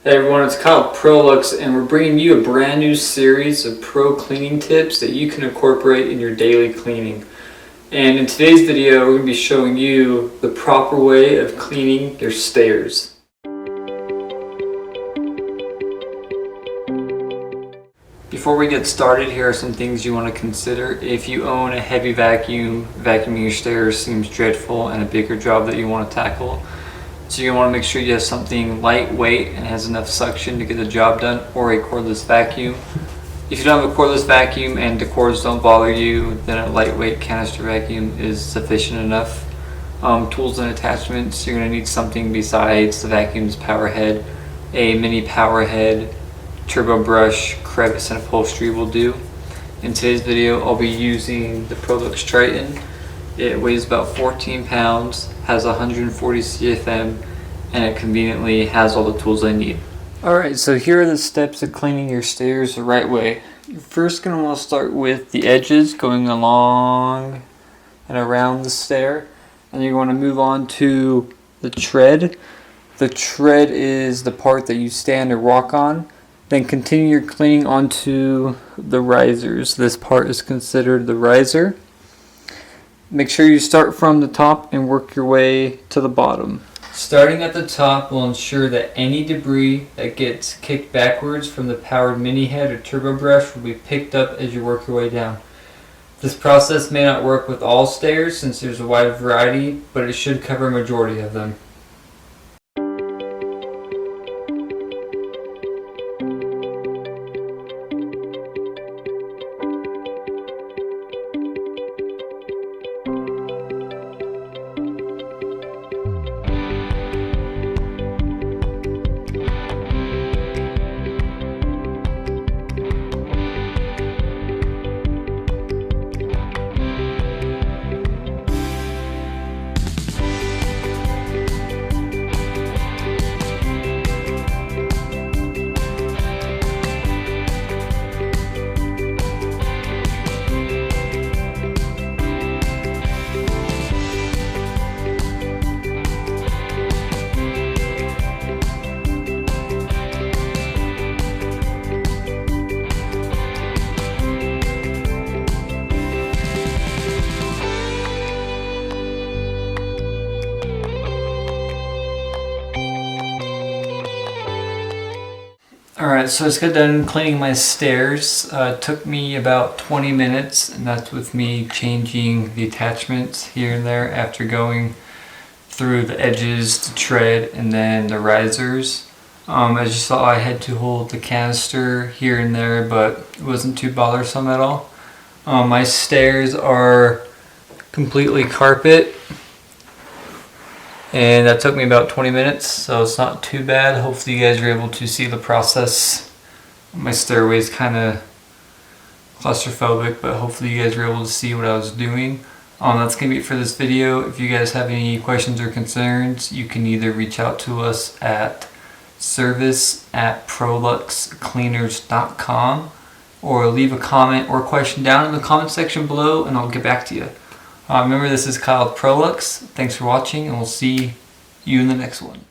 Hey everyone, it's Kyle Prolux, and we're bringing you a brand new series of pro cleaning tips that you can incorporate in your daily cleaning. And in today's video, we're going to be showing you the proper way of cleaning your stairs. Before we get started, here are some things you want to consider. If you own a heavy vacuum, vacuuming your stairs seems dreadful and a bigger job that you want to tackle. So you want to make sure you have something lightweight and has enough suction to get the job done, or a cordless vacuum. If you don't have a cordless vacuum and the cords don't bother you, then a lightweight canister vacuum is sufficient enough. Tools and attachments, you're going to need something besides the vacuum's power head. A mini power head, turbo brush, crevice, and upholstery will do. In today's video, I'll be using the Prolux Triton. It weighs about 14 pounds, has 140 CFM, and it conveniently has all the tools I need. Alright, so here are the steps of cleaning your stairs the right way. You're first going to want to start with the edges going along and around the stair. And you're going to move on to the tread. The tread is the part that you stand or walk on. Then continue your cleaning onto the risers. This part is considered the riser. Make sure you start from the top and work your way to the bottom. Starting at the top will ensure that any debris that gets kicked backwards from the powered mini head or turbo brush will be picked up as you work your way down. This process may not work with all stairs since there's a wide variety, but it should cover a majority of them. Alright, so I just got done cleaning my stairs. It took me about 20 minutes, and that's with me changing the attachments here and there after going through the edges, the tread, and then the risers. As you saw, I had to hold the canister here and there, but it wasn't too bothersome at all. My stairs are completely carpet, and that took me about 20 minutes, so it's not too bad. Hopefully you guys are able to see the process. My stairway is kind of claustrophobic, but hopefully you guys were able to see what I was doing. That's going to be it for this video. If you guys have any questions or concerns, you can either reach out to us at service@proluxcleaners.com or leave a comment or question down in the comment section below, and I'll get back to you. Remember, this is Kyle Prolux. Thanks for watching, and we'll see you in the next one.